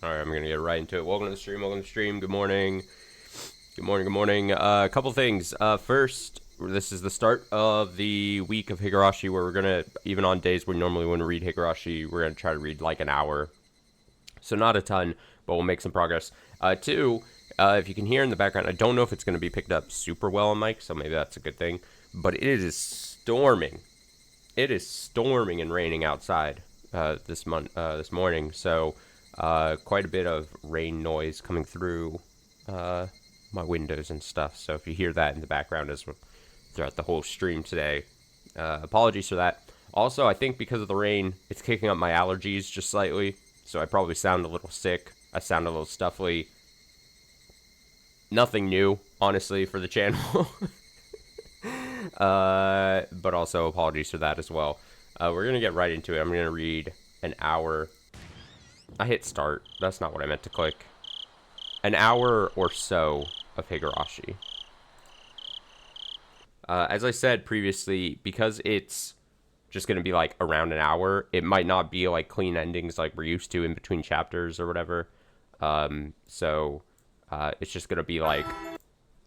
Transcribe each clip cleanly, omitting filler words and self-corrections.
Alright, I'm gonna get right into it. Welcome to the stream, welcome to the stream. Good morning. Good morning, good morning. A couple things. First, this is the start of the week of Higurashi where we're gonna, even on days we normally wouldn't read Higurashi, we're gonna try to read like an hour. So not a ton, but we'll make some progress. Two, if you can hear in the background, I don't know if it's gonna be picked up super well on mic, so maybe that's a good thing. But it is storming. It is storming and raining outside this morning, so quite a bit of rain noise coming through my windows and stuff. So if you hear that in the background as throughout the whole stream today, apologies for that. Also, I think because of the rain, it's kicking up my allergies just slightly, so I probably sound a little sick. I sound a little stuffy. Nothing new, honestly, for the channel. But also apologies for that as well. We're gonna get right into it. I'm gonna read an hour. I hit start. That's not what I meant to click. An hour or so of Higurashi. As I said previously, because it's just gonna be like around an hour, it might not be like clean endings like we're used to in between chapters or whatever. So it's just gonna be like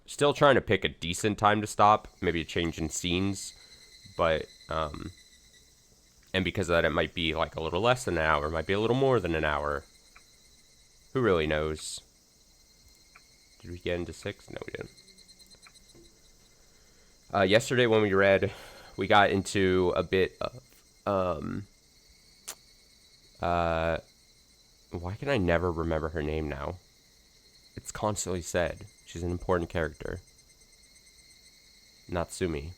still trying to pick a decent time to stop, maybe a change in scenes, but and because of that, it might be like a little less than an hour, it might be a little more than an hour. Who really knows? Did we get into 6? No, we didn't. Yesterday when we read, we got into a bit of, why can I never remember her name now? It's constantly said. She's an important character. Natsumi.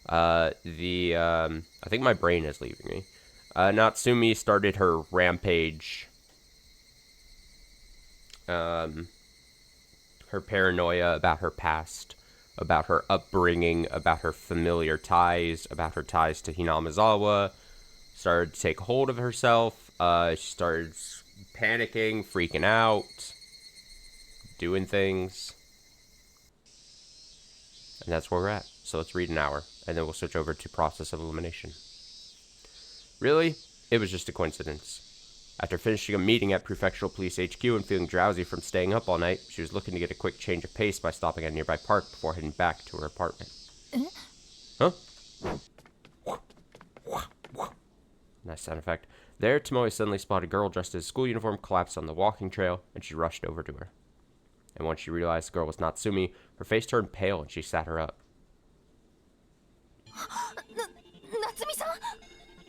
I think my brain is leaving me. Natsumi started her rampage. Her paranoia about her past, about her upbringing, about her familiar ties, about her ties to Hinamizawa, started to take hold of herself. She started panicking, freaking out, doing things. And that's where we're at. So let's read an hour, and then we'll switch over to Process of Elimination. Really? It was just a coincidence. After finishing a meeting at Prefectural Police HQ and feeling drowsy from staying up all night, she was looking to get a quick change of pace by stopping at a nearby park before heading back to her apartment. Huh? Nice sound effect. There, Tomoe suddenly spotted a girl dressed in a school uniform collapsed on the walking trail, and she rushed over to her. And once she realized the girl was Natsumi, her face turned pale and she sat her up.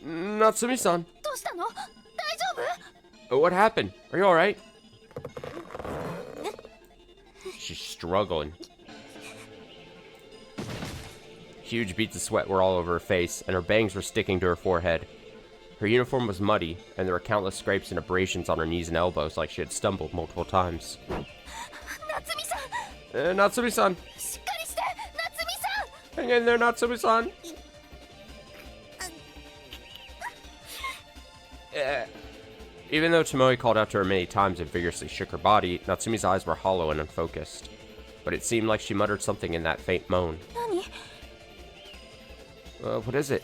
Natsumi-san! What happened? Are you alright? She's struggling. Huge beads of sweat were all over her face, and her bangs were sticking to her forehead. Her uniform was muddy, and there were countless scrapes and abrasions on her knees and elbows like she had stumbled multiple times. Natsumi-san! Natsumi-san! Hang in there, Natsumi-san! Even though Tomoe called out to her many times and vigorously shook her body, Natsumi's eyes were hollow and unfocused. But it seemed like she muttered something in that faint moan. What is it?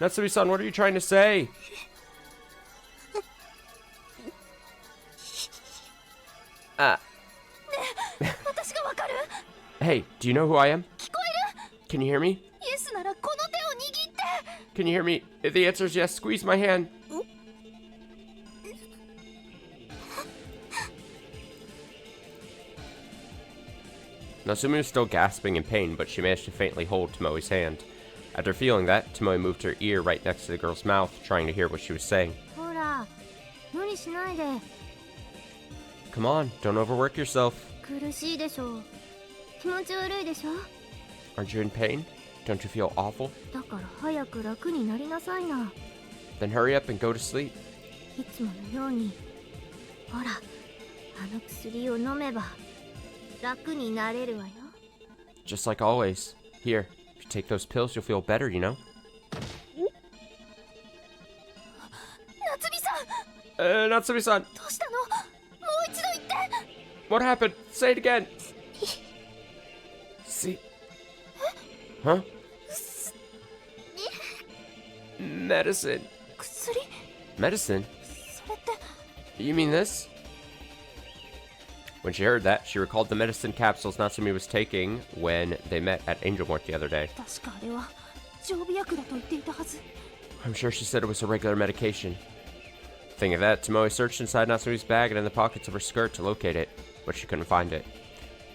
Natsumi-san, what are you trying to say? Hey, do you know who I am? Can you hear me? Can you hear me? If the answer is yes, squeeze my hand. Natsumi was still gasping in pain, but she managed to faintly hold Tomoe's hand. After feeling that, Tomoe moved her ear right next to the girl's mouth, trying to hear what she was saying. Come on, don't overwork yourself. Aren't you in pain? Don't you feel awful? Then hurry up and go to sleep. Just like always. Here, if you take those pills, you'll feel better, you know? Natsumi-san! What happened? Say it again! See? Huh? Medicine. Medicine? それって You mean this? When she heard that, she recalled the medicine capsules Natsumi was taking when they met at Angel Mort the other day. 確かあれは常備薬だと言っていたはず I'm sure she said it was a regular medication. Thinking of that, Tomoe searched inside Natsumi's bag and in the pockets of her skirt to locate it, but she couldn't find it.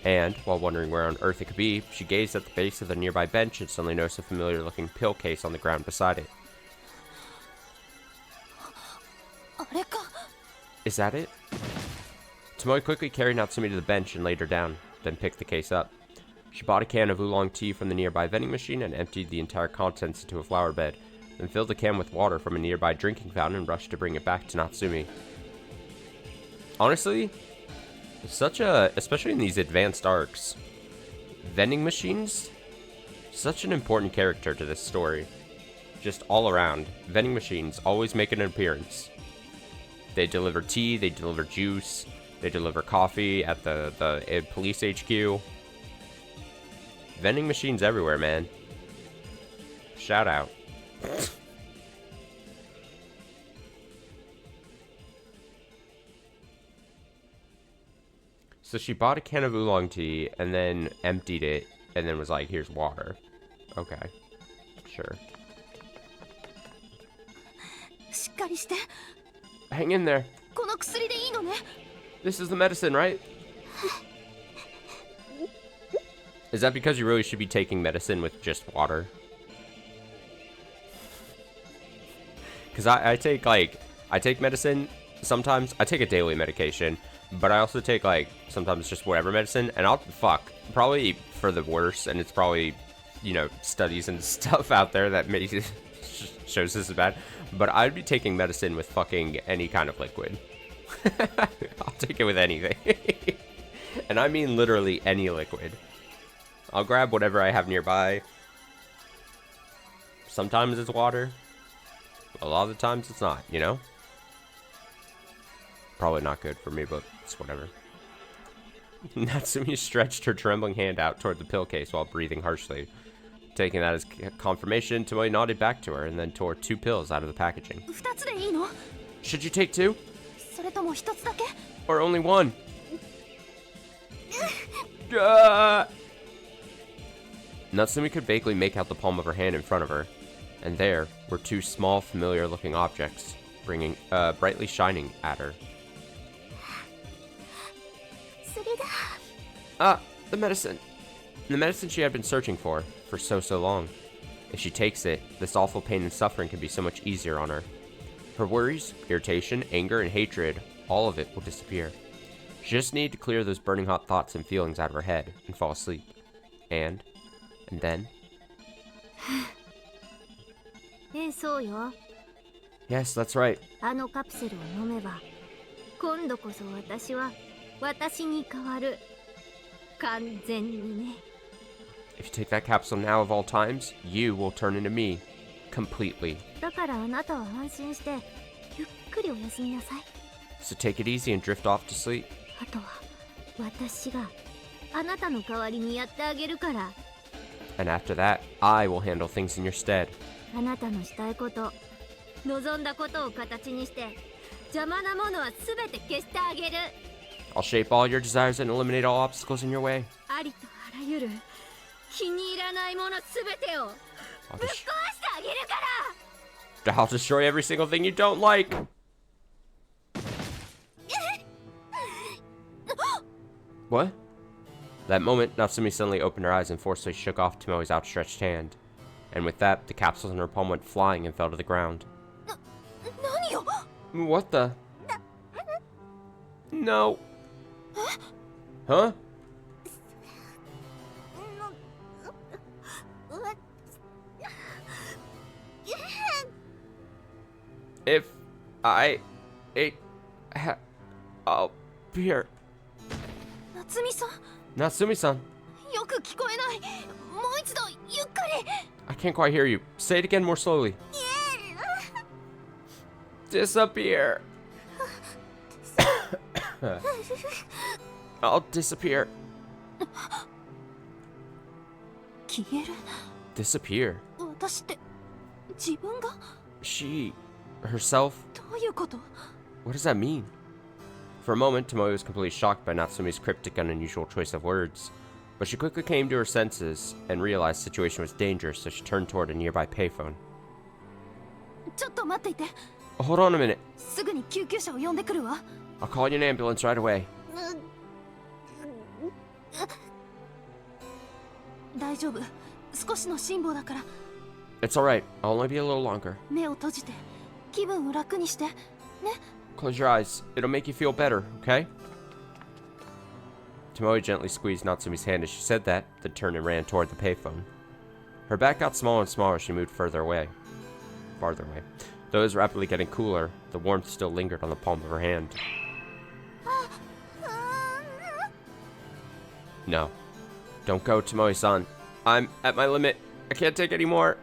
And, while wondering where on earth it could be, she gazed at the base of the nearby bench and suddenly noticed a familiar-looking pill case on the ground beside it. あれか Is that it? Tomoe quickly carried Natsumi to the bench and laid her down, then picked the case up. She bought a can of oolong tea from the nearby vending machine and emptied the entire contents into a flower bed, then filled the can with water from a nearby drinking fountain and rushed to bring it back to Natsumi. Honestly, especially in these advanced arcs, vending machines, such an important character to this story. Just all around, vending machines always make an appearance. They deliver tea, they deliver juice, they deliver coffee at the police HQ. Vending machines everywhere, man. Shout out. So she bought a can of oolong tea and then emptied it and then was like, here's water. Okay. Sure. しっかりして Hang in there. この薬でいいのね This is the medicine, right? Is that because you really should be taking medicine with just water? Because I take medicine sometimes. I take a daily medication, but I also take sometimes just whatever medicine, and probably for the worse, and it's probably, studies and stuff out there that shows this is bad, but I'd be taking medicine with fucking any kind of liquid. I'll take it with anything. And I mean literally any liquid. I'll grab whatever I have nearby. Sometimes it's water. A lot of the times it's not, Probably not good for me, but it's whatever. Natsumi stretched her trembling hand out toward the pill case while breathing harshly. Taking that as confirmation, Tomoe nodded back to her and then tore 2 pills out of the packaging. 2つでいいの Should you take 2? それとも1つだけ Or only 1? Natsumi could vaguely make out the palm of her hand in front of her, and there were 2 small, familiar-looking objects, brightly shining at her. 薬だ Ah, the medicine. The medicine she had been searching for so long. If she takes it, this awful pain and suffering can be so much easier on her. Her worries, irritation, anger, and hatred, all of it will disappear. She just needed to clear those burning hot thoughts and feelings out of her head and fall asleep. And then... そうよ Yes, that's right. あのカプセルを飲めば今度こそ私に変わる完全にね If you take that capsule now of all times, you will turn into me. Completely. だからあなたは安心してゆっくりお休みなさい So take it easy and drift off to sleep. あとは私があなたの代わりにやってあげるから And after that, I will handle things in your stead. あなたのしたいこと望んだことを形にして邪魔なものは全て消してあげる I'll shape all your desires and eliminate all obstacles in your way. ありとあらゆる気に入らないもの全てをぶっ壊してあげるから I'll destroy every single thing you don't like. What? That moment, Natsumi suddenly opened her eyes and forcefully shook off Tomoe's outstretched hand. And with that, the capsules in her palm went flying and fell to the ground. 何よ What the? No. Huh? If I ate oh, here. 夏美さん Natsumi-san, よく聞こえないもう一度ゆっくり I can't quite hear you. Say it again more slowly. Disappear. I'll disappear. 消える Disappear. 私って自分が She Herself? どういうこと？ What does that mean? For a moment, Tomoe was completely shocked by Natsume's cryptic and unusual choice of words. But she quickly came to her senses and realized the situation was dangerous, so she turned toward a nearby payphone. ちょっと待っていて。 Hold on a minute. すぐに救急車を呼んでくるわ。 I'll call you an ambulance right away. 大丈夫。少しの辛抱だから。 It's alright. I'll only be a little longer. 目を閉じて。気分を楽にして。ね。 Close your eyes. It'll make you feel better, okay? Tomoe gently squeezed Natsume's hand as she said that, then turned and ran toward the payphone. Her back got smaller and smaller as she moved farther away. Though it was rapidly getting cooler, the warmth still lingered on the palm of her hand. No. Don't go, Tomoe-san. I'm at my limit. I can't take any more.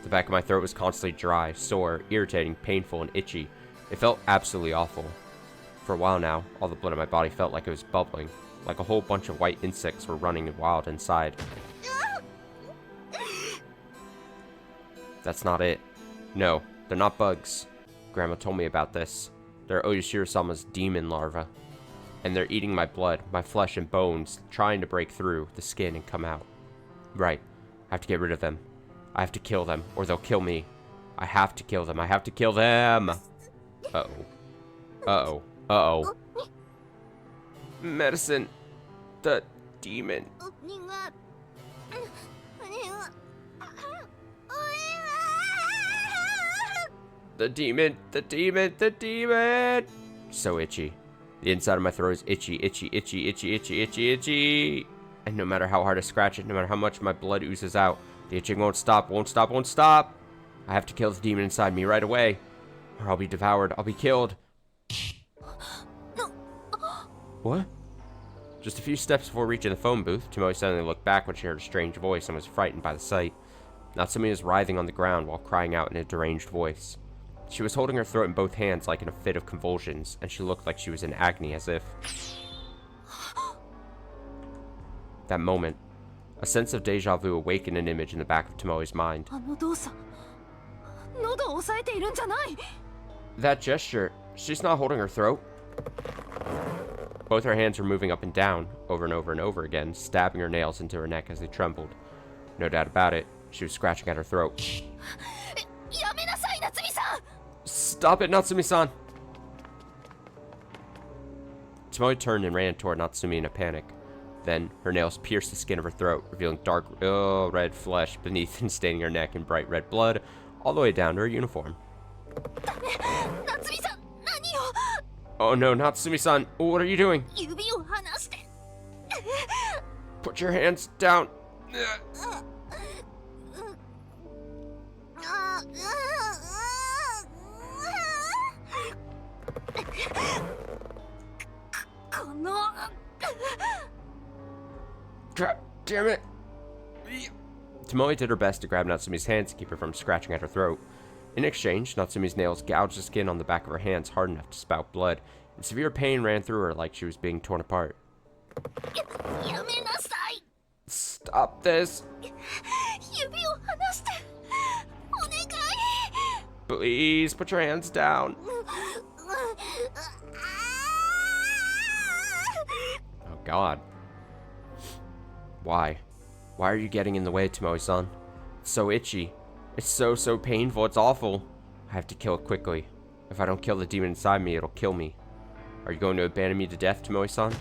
The back of my throat was constantly dry, sore, irritating, painful, and itchy. It felt absolutely awful. For a while now, all the blood in my body felt like it was bubbling, like a whole bunch of white insects were running wild inside. That's not it. No, they're not bugs. Grandma told me about this. They're Oyashiro-sama's demon larvae. And they're eating my blood, my flesh and bones, trying to break through the skin and come out. Right. I have to get rid of them. I have to kill them, or they'll kill me. I have to kill them. I have to kill them! Uh-oh. Uh-oh. Uh-oh. Medicine. The demon. The demon. The demon. The demon! So itchy. The inside of my throat is itchy, itchy, itchy, itchy, itchy, itchy, itchy. And no matter how hard I scratch it, no matter how much my blood oozes out, the itching won't stop, won't stop, won't stop. I have to kill the demon inside me right away, or I'll be devoured, I'll be killed. What? Just a few steps before reaching the phone booth, Tomoe suddenly looked back when she heard a strange voice and was frightened by the sight. Natsume was writhing on the ground while crying out in a deranged voice. She was holding her throat in both hands like in a fit of convulsions, and she looked like she was in agony as if... That moment, a sense of deja vu awakened an image in the back of Tomoe's mind. That gesture, she's not holding her throat. Both her hands were moving up and down, over and over and over again, stabbing her nails into her neck as they trembled. No doubt about it, she was scratching at her throat. Stop it, Natsume-san! Tomoe turned and ran toward Natsume in a panic. Then, her nails pierced the skin of her throat, revealing dark, red flesh beneath and staining her neck in bright red blood, all the way down to her uniform. Oh no, Natsume-san, what are you doing? Put your hands down. God damn it. Tomoe did her best to grab Natsume's hands to keep her from scratching at her throat. In exchange, Natsume's nails gouged the skin on the back of her hands hard enough to spout blood, and severe pain ran through her like she was being torn apart. Stop this! Please, put your hands down. Oh god. Why? Why are you getting in the way, Tomoe-san? It's so itchy. It's so painful. It's awful. I have to kill it quickly. If I don't kill the demon inside me, it'll kill me. Are you going to abandon me to death, Tomoe-san?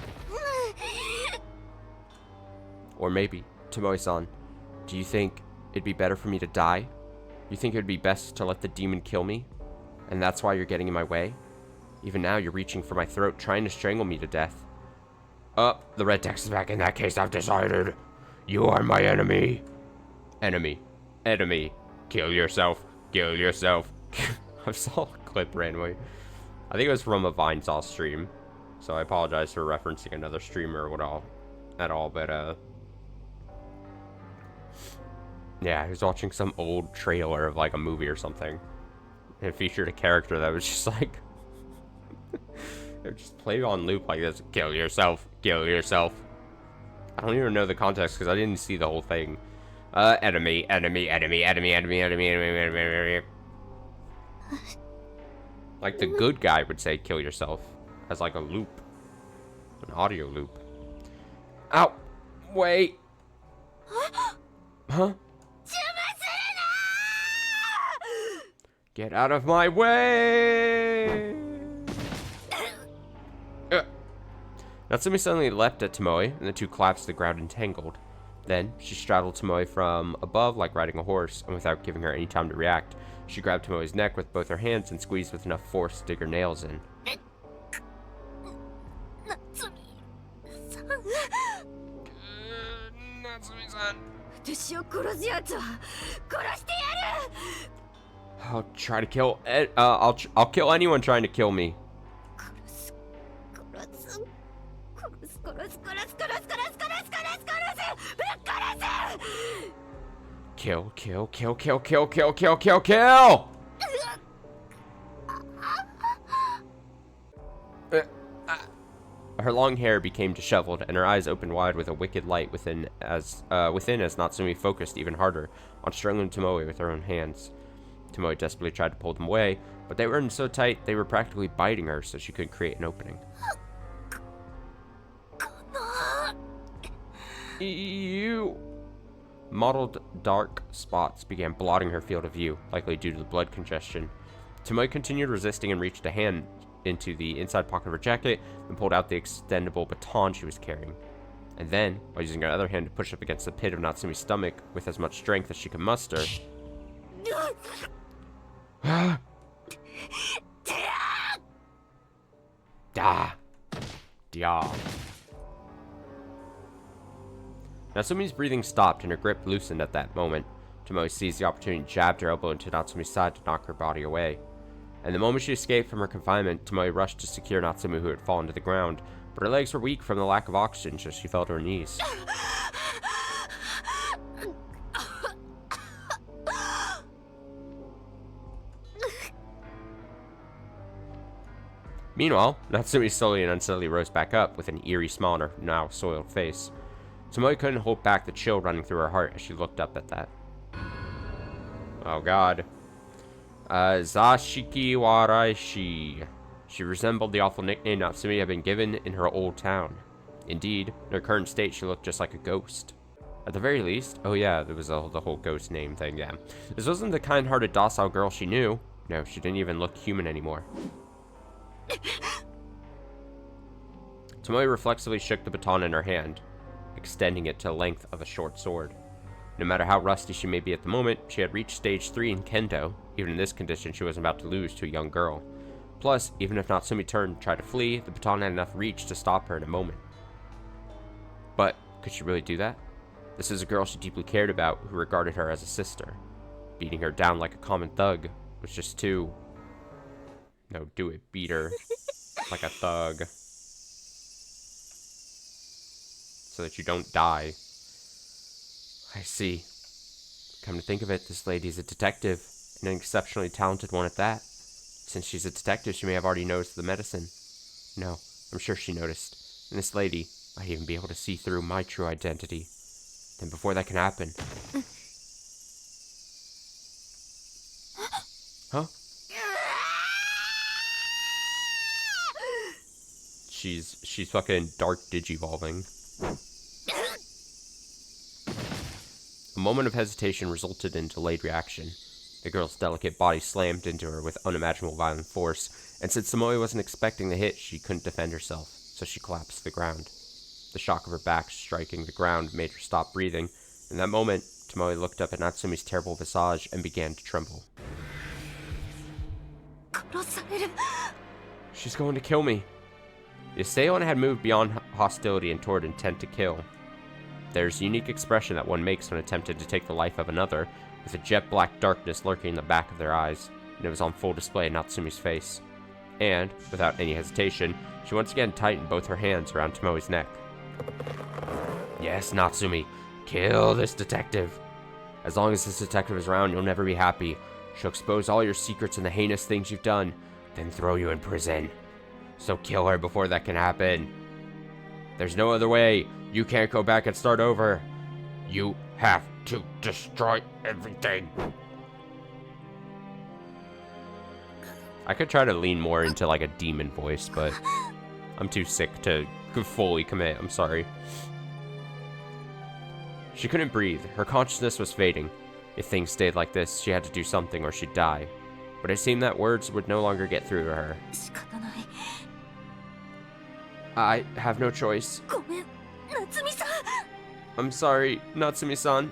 Or maybe, Tomoe-san, do you think it'd be better for me to die? You think it'd be best to let the demon kill me? And that's why you're getting in my way? Even now, you're reaching for my throat, trying to strangle me to death. The red text is back. In that case, I've decided. You are my enemy. Enemy. Enemy. Kill yourself. Kill yourself. I saw a clip randomly. I think it was from a Vinesaw stream. So I apologize for referencing another streamer at all, but yeah, I was watching some old trailer of like a movie or something. And it featured a character that was just like it just played on loop like this. Kill yourself. Kill yourself. I don't even know the context because I didn't see the whole thing. Enemy, enemy, enemy, enemy, enemy, enemy, enemy, enemy, enemy. Like the good guy would say kill yourself. As like a loop. An audio loop. Ow! Wait! Huh? Get out of my way! Natsumi suddenly leapt at Tomoe, and the two collapsed to the ground entangled. Then, she straddled Tomoe from above like riding a horse, and without giving her any time to react, she grabbed Tomoe's neck with both her hands and squeezed with enough force to dig her nails in. Natsumi-san. I'll try to kill. I'll kill anyone trying to kill me. Kill, kill, kill, kill, kill, kill, kill, kill, kill! Her long hair became disheveled, and her eyes opened wide with a wicked light within as Natsumi focused even harder on strangling Tomoe with her own hands. Tomoe desperately tried to pull them away, but they were in so tight they were practically biting her, so she couldn't create an opening. You. Mottled dark spots began blotting her field of view, likely due to the blood congestion. Tomoe continued resisting and reached a hand into the inside pocket of her jacket and pulled out the extendable baton she was carrying. And then, while using her other hand to push up against the pit of Natsumi's stomach with as much strength as she could muster... Natsumi's breathing stopped and her grip loosened at that moment. Tomoe seized the opportunity and jabbed her elbow into Natsumi's side to knock her body away. And the moment she escaped from her confinement, Tomoe rushed to secure Natsumi, who had fallen to the ground, but her legs were weak from the lack of oxygen, so she fell to her knees. Meanwhile, Natsumi slowly and unsteadily rose back up with an eerie smile on her now soiled face. Tomoe couldn't hold back the chill running through her heart as she looked up at that. Oh god. Zashiki Waraishi. She resembled the awful nickname Natsumi had been given in her old town. Indeed, in her current state, she looked just like a ghost. At the very least, oh yeah, there was the whole ghost name thing, yeah. This wasn't the kind-hearted, docile girl she knew. No, she didn't even look human anymore. Tomoe reflexively shook the baton in her hand, extending it to the length of a short sword. No matter how rusty she may be at the moment, she had reached stage 3 in Kendo. Even in this condition, she wasn't about to lose to a young girl. Plus, even if Natsumi turned and tried to flee, the baton had enough reach to stop her in a moment. But, could she really do that? This is a girl she deeply cared about, who regarded her as a sister. Beating her down like a common thug was just too... No, do it. Beat her like a thug. So that you don't die. I see. Come to think of it, this lady's a detective, and an exceptionally talented one at that. Since she's a detective, she may have already noticed the medicine. No, I'm sure she noticed. And this lady might even be able to see through my true identity. Then before that can happen... Huh? She's fucking dark digivolving. A moment of hesitation resulted in delayed reaction. The girl's delicate body slammed into her with unimaginable violent force, and since Tomoe wasn't expecting the hit, she couldn't defend herself, so she collapsed to the ground. The shock of her back striking the ground made her stop breathing. In that moment, Tomoe looked up at Natsumi's terrible visage and began to tremble. She's going to kill me. The assailant had moved beyond hostility and toward intent to kill. There's a unique expression that one makes when attempted to take the life of another, with a jet-black darkness lurking in the back of their eyes, and it was on full display in Natsumi's face. And, without any hesitation, she once again tightened both her hands around Tomoe's neck. Yes, Natsumi, kill this detective. As long as this detective is around, you'll never be happy. She'll expose all your secrets and the heinous things you've done, then throw you in prison. So kill her before that can happen. There's no other way. You can't go back and start over. You have to destroy everything. I could try to lean more into like a demon voice, but I'm too sick to fully commit. I'm sorry. She couldn't breathe. Her consciousness was fading. If things stayed like this, she had to do something or she'd die. But it seemed that words would no longer get through to her. I have no choice. I'm sorry, Natsumi-san.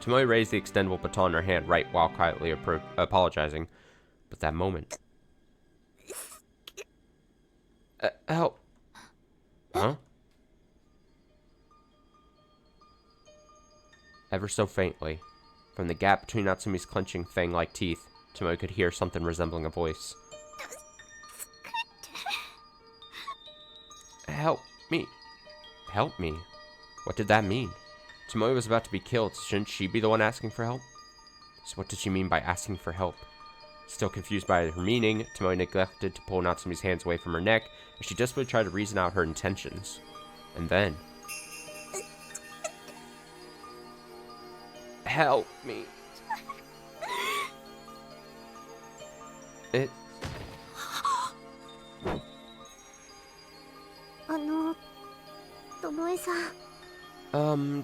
Tomoe raised the extendable baton in her hand right while quietly apologizing. But that moment... help. Huh? Ever so faintly, from the gap between Natsumi's clenching fang-like teeth, Tomoe could hear something resembling a voice. Help me. Help me? What did that mean? Tomoe was about to be killed. Shouldn't she be the one asking for help? So what did she mean by asking for help? Still confused by her meaning, Tomoe neglected to pull Natsumi's hands away from her neck, and she desperately tried to reason out her intentions. And then... Help me. It...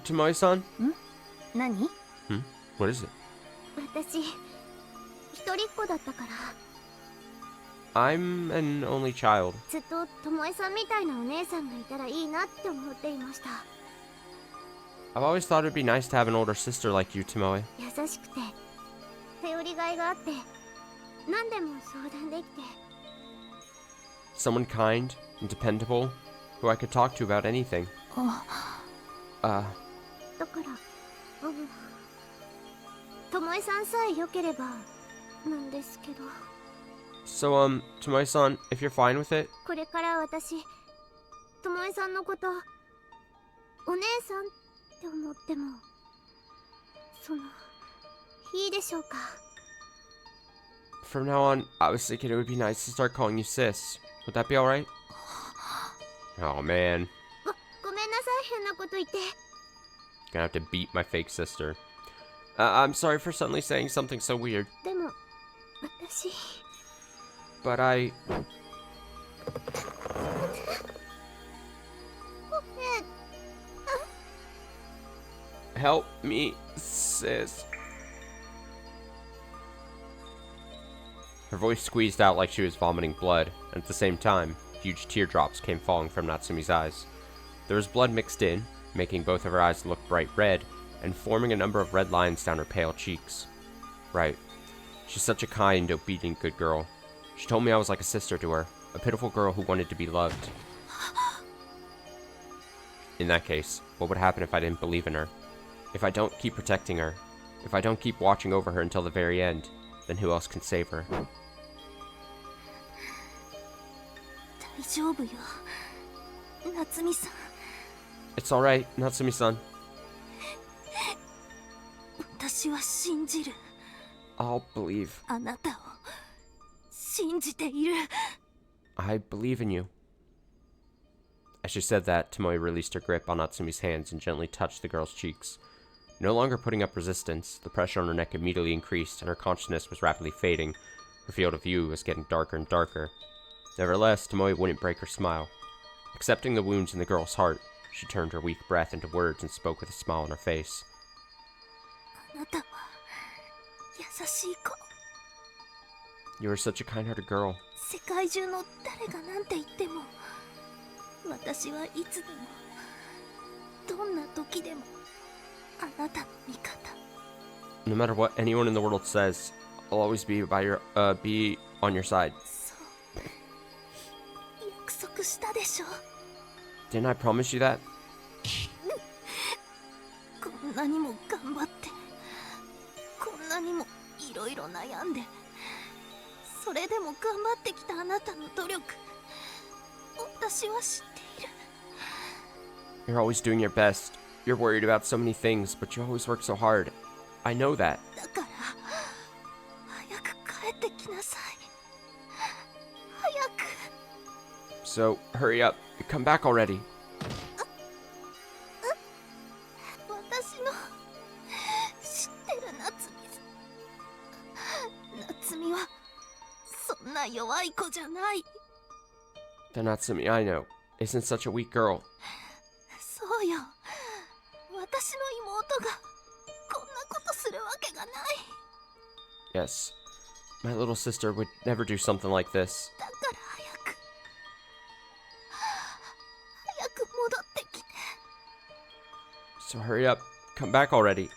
Tomoe-san? Nani? What is it? I'm an only child. I've always thought it'd be nice to have an older sister like you, Tomoe. Someone kind and dependable, who I could talk to about anything. So, Tomoe-san, if you're fine with it... From now on, I was thinking it would be nice to start calling you sis. Would that be alright? Oh, man. Gonna have to beat my fake sister. I'm sorry for suddenly saying something so weird. But I... Help me, sis. Her voice squeezed out like she was vomiting blood, and at the same time, huge teardrops came falling from Natsumi's eyes. There was blood mixed in, making both of her eyes look bright red, and forming a number of red lines down her pale cheeks. Right. She's such a kind, obedient, good girl. She told me I was like a sister to her, a pitiful girl who wanted to be loved. In that case, what would happen if I didn't believe in her? If I don't keep protecting her, if I don't keep watching over her until the very end, then who else can save her? It's alright, Natsumi-san. I'll believe. I believe in you. As she said that, Tomoe released her grip on Natsumi's hands and gently touched the girl's cheeks. No longer putting up resistance, the pressure on her neck immediately increased and her consciousness was rapidly fading. Her field of view was getting darker and darker. Nevertheless, Tomoe wouldn't break her smile. Accepting the wounds in the girl's heart, she turned her weak breath into words and spoke with a smile on her face. You are such a kind-hearted girl. No matter what anyone in the world says, I'll always be be on your side. Didn't I promise you that? You're always doing your best. You're worried about so many things, but you always work so hard. I know that. So, hurry up. Come back already. んな弱い子じゃない。 The Natsumi I know isn't such a weak girl. そうよ。私の妹がこんなことするわけがない。 Yes, my little sister would never do something like this. だから早く戻ってきて。 So hurry up, come back already.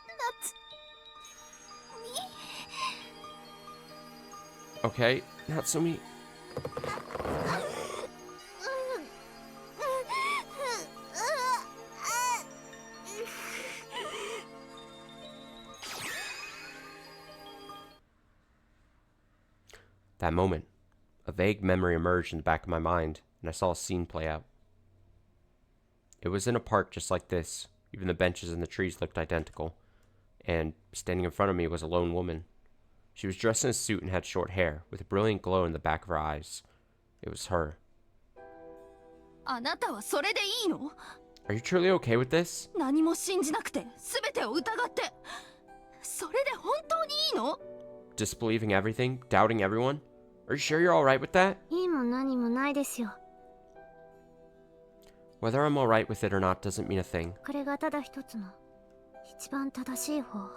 夏美。 Okay, Natsumi. That moment, a vague memory emerged in the back of my mind, and I saw a scene play out. It was in a park just like this. Even the benches and the trees looked identical. And standing in front of me was a lone woman. She was dressed in a suit and had short hair, with a brilliant glow in the back of her eyes. It was her. あなたはそれでいいの？ Are you truly okay with this? 何も信じなくて全てを疑って、それで本当にいいの？ Disbelieving everything? Doubting everyone? Are you sure you're alright with that? いいも何もないですよ。 Whether I'm alright with it or not doesn't mean a thing. これがただ一つの一番正しい方法。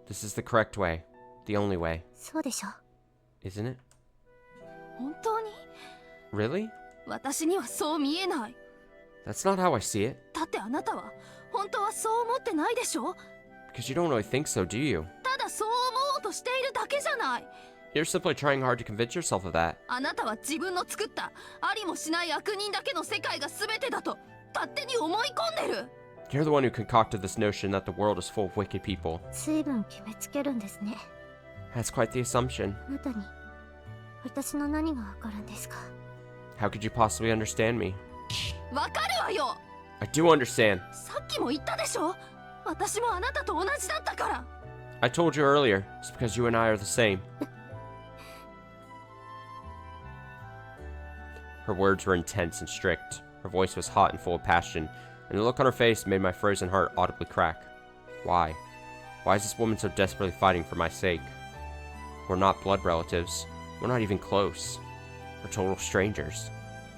This is the correct way. The only way. そうでしょ。 Isn't it? 本当に？ Really? 私にはそう見えない。 That's not how I see it. だってあなたは本当はそう思ってないでしょ？ Because you don't really think so, do you? ただそう思おうとしているだけじゃない。 You're simply trying hard to convince yourself of that. あなたは自分の作ったありもしない悪人だけの世界が全てだと勝手に思い込んでる。 You're the one who concocted this notion that the world is full of wicked people. 随分決めつけるんですね。 That's quite the assumption. あなたに私の何がわかるんですか？ How could you possibly understand me? わかるわよ。 I do understand. さっきも言ったでしょ。私もあなたと同じだったから。 I told you earlier. It's because you and I are the same. Her words were intense and strict. Her voice was hot and full of passion, and the look on her face made my frozen heart audibly crack. Why? Why is this woman so desperately fighting for my sake? We're not blood relatives. We're not even close. We're total strangers.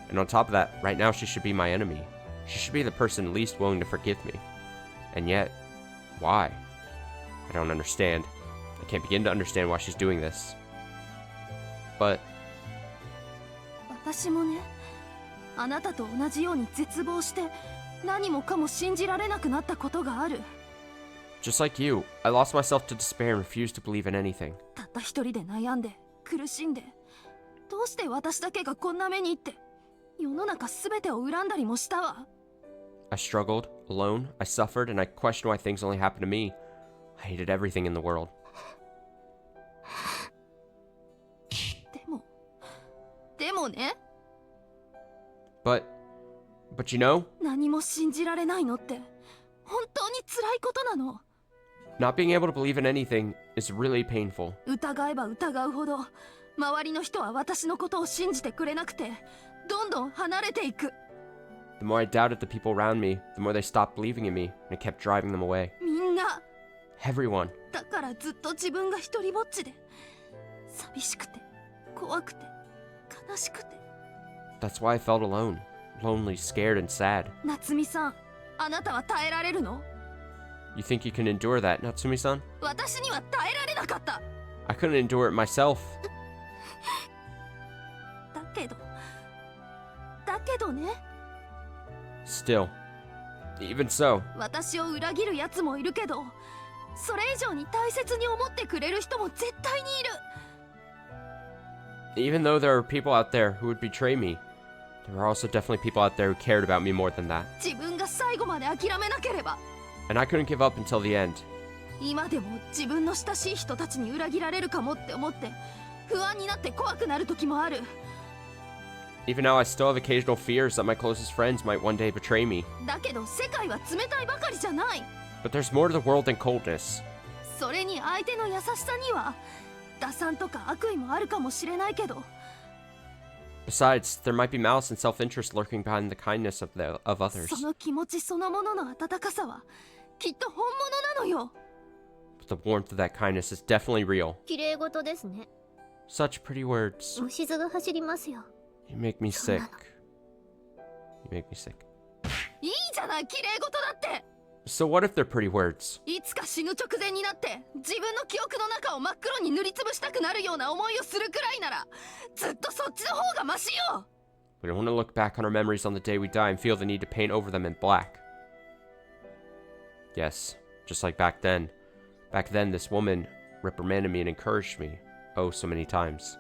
And on top of that, right now she should be my enemy. She should be the person least willing to forgive me. And yet, why? I don't understand. I can't begin to understand why she's doing this. But 私もね、あなたと同じように絶望して何もかも信じられなくなったことがある。 just like you, I lost myself to despair and refused to believe in anything. たった一人で悩んで苦しんで、どうして私だけがこんな目にって世の中全てを恨んだりもしたわ。 I struggled, alone, I suffered, and I questioned why things only happened to me. I hated everything in the world. でもね。 But you know, 何も信じられないのって本当に辛いことなの。 not being able to believe in anything is really painful. 疑えば疑うほど周りの人は私のことを信じてくれなくてどんどん離れていく。 The more I doubted the people around me, the more they stopped believing in me, and it kept driving them away. みんな Everyone. だからずっと自分が一人ぼっちで寂しくて怖くて悲しくて。 That's why I felt alone, lonely, scared, and sad. 夏美さん、あなたは耐えられるの？ You think you can endure that, Natsumi-san? 私には耐えられなかった。 I couldn't endure it myself. だけどね。 Still, even so, 私を裏切るやつもいるけど、それ以上に大切に思ってくれる人も絶対にいる。 even though there are people out there who would betray me, there are also definitely people out there who cared about me more than that. 自分が最後まで諦めなければ。 And I couldn't give up until the end. 今でも自分の親しい人たちに裏切られるかもって思って不安になって怖くなる時もある。 Even now, I still have occasional fears that my closest friends might one day betray me. だけど世界は冷たいばかりじゃない。 But there's more to the world than coldness. それに相手の優しさには打算とか悪意もあるかもしれないけど。 Besides, there might be malice and self-interest lurking behind the kindness of others. その気持ちそのものの温かさはきっと本物なのよ。The warmth of that kindness is definitely real. 綺麗事ですね。 Such pretty words. 虫唾が走りますよ。 You make me sick. You make me sick. いいじゃない、綺麗事だって。 So what if they're pretty words? いつか死ぬ直前になって自分の記憶の中を真っ黒に塗りつぶしたくなるような思いをするくらいならずっとそっちの方がマシよ。 We don't want to look back on our memories on the day we die and feel the need to paint over them in black. Yes, just like back then. Back then, this woman reprimanded me and encouraged me, oh, so many times.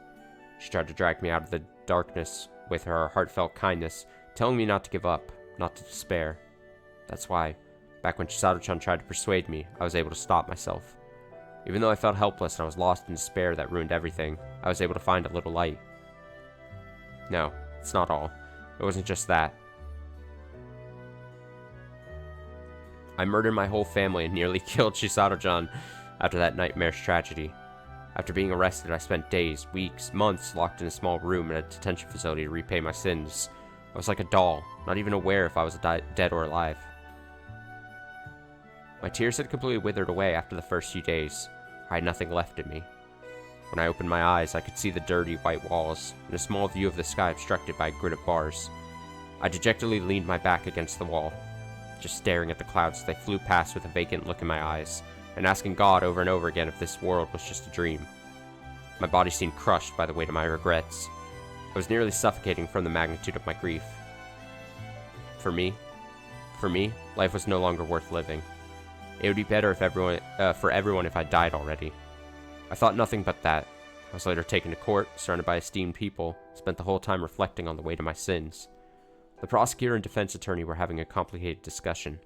She tried to drag me out of the darkness with her heartfelt kindness, telling me not to give up, not to despair. That's why, back when Chisato-chan tried to persuade me, I was able to stop myself. Even though I felt helpless and I was lost in despair that ruined everything, I was able to find a little light. No, it's not all. It wasn't just that. I murdered my whole family and nearly killed Chisato-chan after that nightmarish tragedy. After being arrested, I spent days, weeks, months locked in a small room in a detention facility to repay my sins. I was like a doll, not even aware if I was dead or alive. My tears had completely withered away after the first few days. I had nothing left in me. When I opened my eyes, I could see the dirty white walls and a small view of the sky obstructed by a grid of bars. I dejectedly leaned my back against the wall, just staring at the clouds as they flew past with a vacant look in my eyes, and asking God over and over again if this world was just a dream. My body seemed crushed by the weight of my regrets. I was nearly suffocating from the magnitude of my grief. For me, life was no longer worth living. It would be better if for everyone if I died already. I thought nothing but that. I was later taken to court, surrounded by esteemed people, spent the whole time reflecting on the weight of my sins. The prosecutor and defense attorney were having a complicated discussion.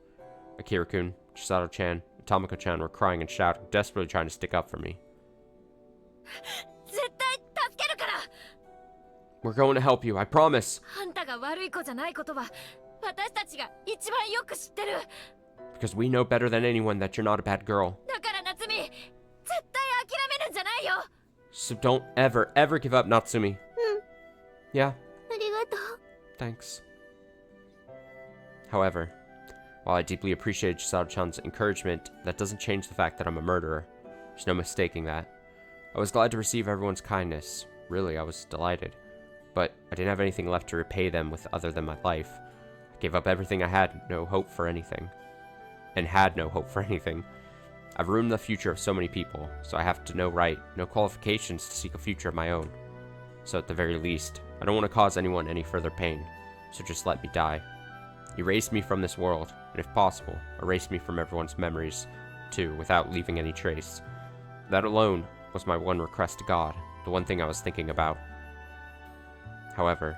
Akira-kun, Chisato-chan, and Tomoko-chan were crying and shouting, desperately trying to stick up for me. 絶対助けるから。 We're going to help you, I promise! あんたが悪い子じゃないことは私たちが一番よく知ってる。 Because we know better than anyone that you're not a bad girl. だから夏美、絶対諦めるんじゃないよ。 So don't ever, ever give up, Natsumi. Yeah, ありがとう。 thanks. However, while I deeply appreciate Chisato-chan's encouragement, that doesn't change the fact that I'm a murderer. There's no mistaking that. I was glad to receive everyone's kindness. Really, I was delighted. But I didn't have anything left to repay them with other than my life. I gave up everything I had, no hope for anything. And had no hope for anything. I've ruined the future of so many people, so I have no right, no qualifications to seek a future of my own. So at the very least, I don't want to cause anyone any further pain, so just let me die. Erase me from this world, and if possible, erase me from everyone's memories, too, without leaving any trace. That alone was my one request to God, the one thing I was thinking about. However,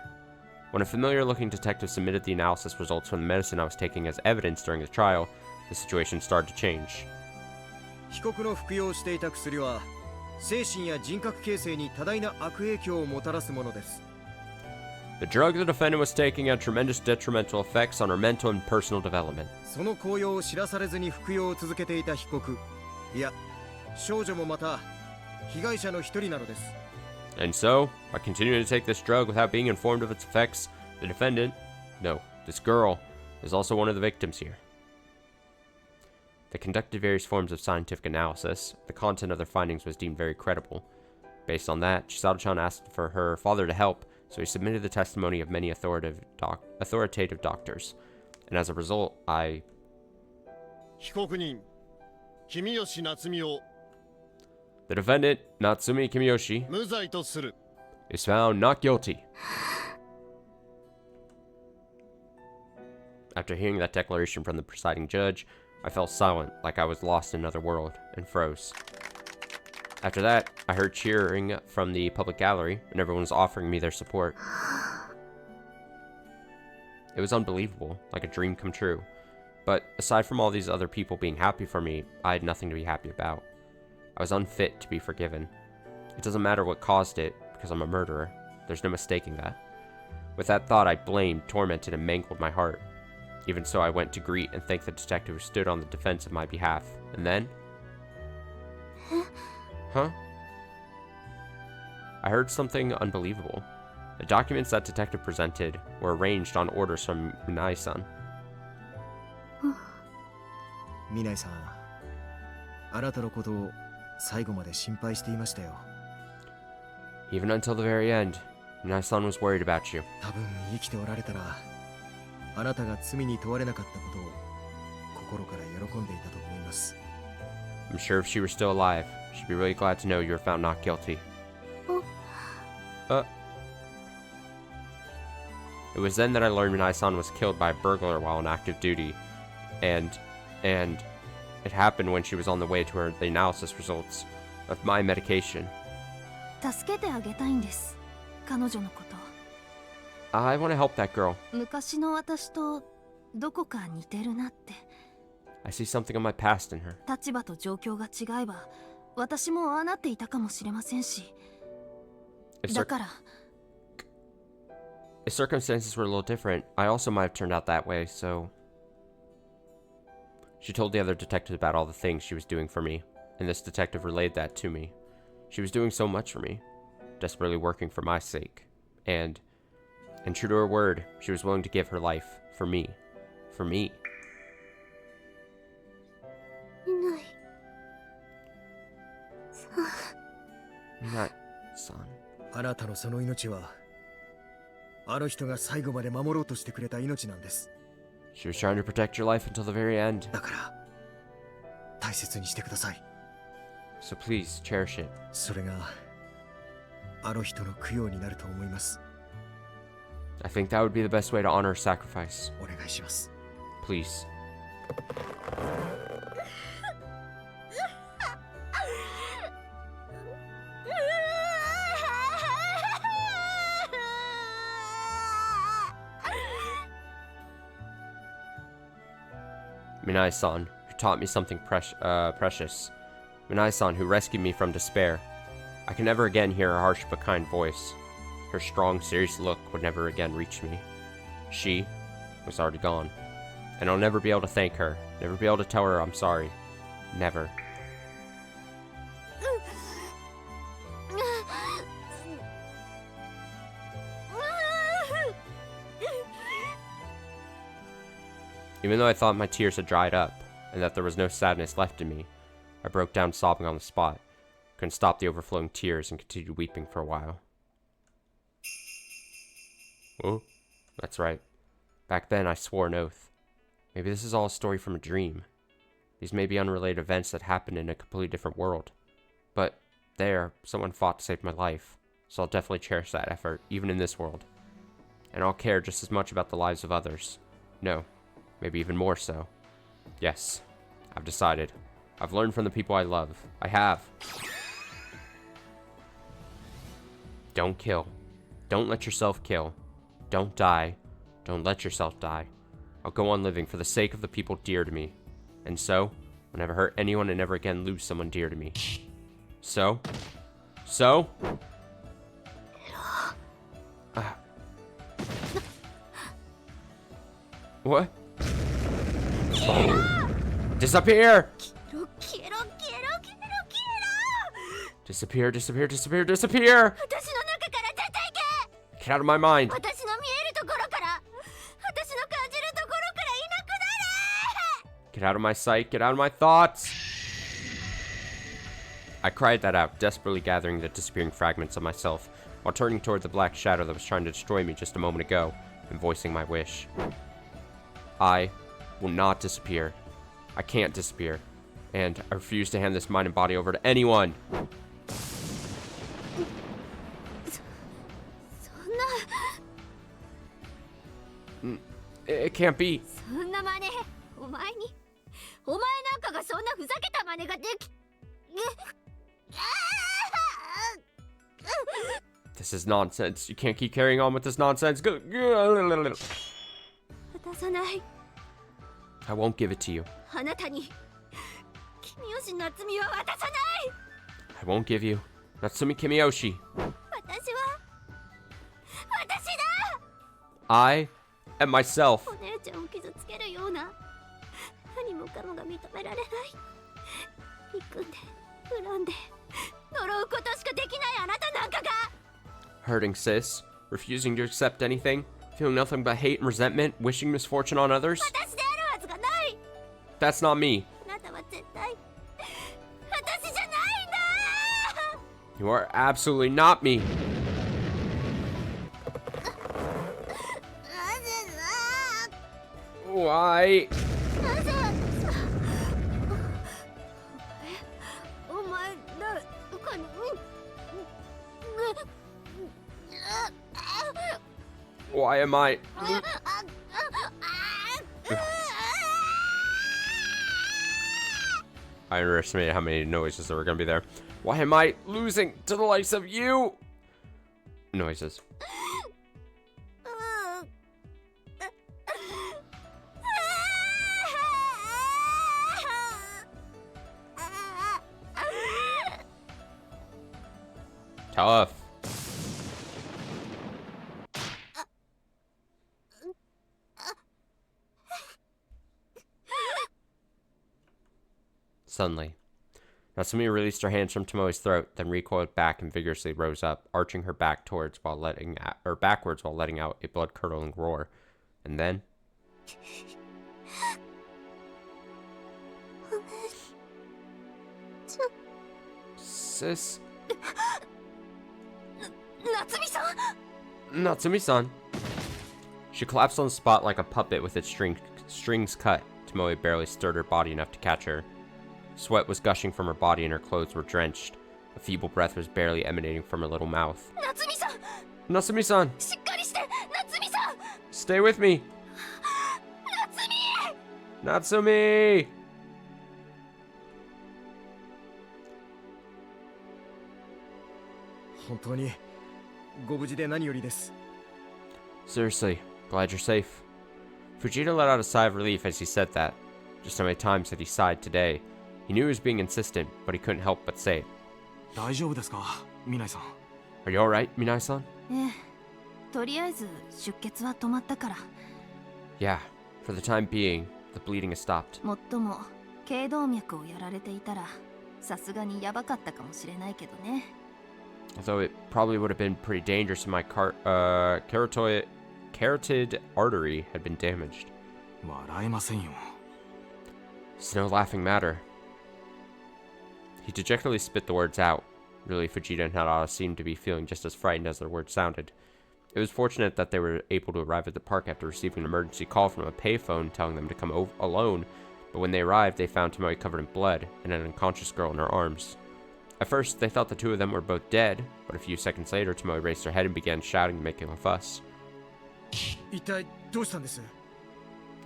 when a familiar-looking detective submitted the analysis results from the medicine I was taking as evidence during the trial, the situation started to change. 被告の服用していた薬は精神や人格形成に多大な悪影響をもたらすものです。 The drug the defendant was taking had tremendous detrimental effects on her mental and personal development. その効用を知らされずに服用を続けていた被告、いや少女もまた被害者の一人なのです。 And so, by continuing to take this drug without being informed of its effects, the defendant, no, this girl, is also one of the victims here. They conducted various forms of scientific analysis. The content of their findings was deemed very credible. Based on that, Chisato-chan asked for her father to help, so he submitted the testimony of many authoritative doctors. And as a result, 被告人、Kimiyoshi Natsumiを the defendant, Natsumi Kimiyoshi, 無罪とする。 is found not guilty. After hearing that declaration from the presiding judge, I fell silent, like I was lost in another world, and froze. After that, I heard cheering from the public gallery, and everyone was offering me their support. It was unbelievable, like a dream come true. But aside from all these other people being happy for me, I had nothing to be happy about. I was unfit to be forgiven. It doesn't matter what caused it, because I'm a murderer. There's no mistaking that. With that thought, I blamed, tormented, and mangled my heart. Even so, I went to greet and thank the detective who stood on the defense of my behalf. And then... Huh? I heard something unbelievable. The documents that detective presented were arranged on orders from Minai-san. ミナイさん、あなたのことを最後まで心配していましたよ。 Even until the very end, Minai-san was worried about you. 多分生きておられたらあなたが罪に問われなかったことを心から喜んでいたと思います。 I'm sure if she were still alive, she'd be really glad to know you were found not guilty. It was then that I learned Minai-san was killed by a burglar while on active duty, and it happened when she was on the way to the analysis results of my medication. 助けてあげたいんです、彼女のこと。 I want to help that girl. 昔の私とどこか似てるなって。 I see something of my past in her. 立場と状況が違えば私もああなっていたかもしれませんし、 だから If circumstances were a little different, I also might have turned out that way, so... She told the other detectives about all the things she was doing for me, and this detective relayed that to me. She was doing so much for me, desperately working for my sake, and true to her word, she was willing to give her life for me. For me. いない。Minai-san. あなたのその命はあの人が最後まで守ろうとしてくれた命なんです。 She was trying to protect your life until the very end. だから大切にしてください。 So please, cherish it. それがあの人の供養になると思います。 I think that would be the best way to honor her sacrifice. お願いします。 Please. Minai-san, who taught me something precious. Minai-san, who rescued me from despair. I can never again hear her harsh but kind voice. Her strong, serious look would never again reach me. She was already gone. And I'll never be able to thank her, never be able to tell her I'm sorry. Never. Even though I thought my tears had dried up, and that there was no sadness left in me, I broke down sobbing on the spot, couldn't stop the overflowing tears, and continued weeping for a while. Oh, that's right. Back then I swore an oath. Maybe this is all a story from a dream. These may be unrelated events that happened in a completely different world. But there, someone fought to save my life, so I'll definitely cherish that effort, even in this world. And I'll care just as much about the lives of others. No. Maybe even more so. Yes, I've decided. I've learned from the people I love. I have. Don't kill. Don't let yourself kill. Don't die. Don't let yourself die. I'll go on living for the sake of the people dear to me. And so, I'll never hurt anyone and never again lose someone dear to me. So? What? Disappear! Disappear, disappear, disappear, disappear! Get out of my mind! Get out of my sight, get out of my thoughts! I cried that out, desperately gathering the disappearing fragments of myself, while turning toward the black shadow that was trying to destroy me just a moment ago, and voicing my wish. I will not disappear. I can't disappear. And I refuse to hand this mind and body over to anyone! It can't be. This is nonsense. You can't keep carrying on with this nonsense. I won't give it to you. I won't give you Natsumi Kimiyoshi. I am myself. Hurting sis, refusing to accept anything, feeling nothing but hate and resentment, wishing misfortune on others. That's not me. You are absolutely not me. Why? お前誰かにWhy am I? I underestimated how many noises there were going to be there. Why am I losing to the likes of you? Noises. Tough. Suddenly, Natsumi released her hands from Tomoe's throat, then recoiled back and vigorously rose up, arching her back backwards while letting out a blood-curdling roar. And then, Sis, 夏美さん Natsumi-san. She collapsed on the spot like a puppet with its strings cut. Tomoe barely stirred her body enough to catch her. Sweat was gushing from her body and her clothes were drenched. A feeble breath was barely emanating from her little mouth. 夏美さん Natsumi-san, しっかりして夏美さん stay with me. 夏美 Natsumi! 本当にご無事で何よりです。 Seriously, glad you're safe. Fujita let out a sigh of relief as he said that. Just how many times had he sighed today? He knew he was being insistent, but he couldn't help but say it. 大丈夫ですか、ミナイさん。 Are you alright, Minai-san? ええ、とりあえず出血は止まったから。 Yeah, for the time being, the bleeding has stopped. もっとも頸動脈をやられていたらさすがにやばかったかもしれないけどね。 Although it probably would have been pretty dangerous if my carotid artery had been damaged. 笑えませんよ。 It's no laughing matter. He dejectedly spit the words out. Really, Fujita and Harada seemed to be feeling just as frightened as their words sounded. It was fortunate that they were able to arrive at the park after receiving an emergency call from a payphone telling them to come alone, but when they arrived, they found Tomoe covered in blood and an unconscious girl in her arms. At first, they thought the two of them were both dead, but a few seconds later, Tomoe raised her head and began shouting and making a fuss. 一体どうしたんです？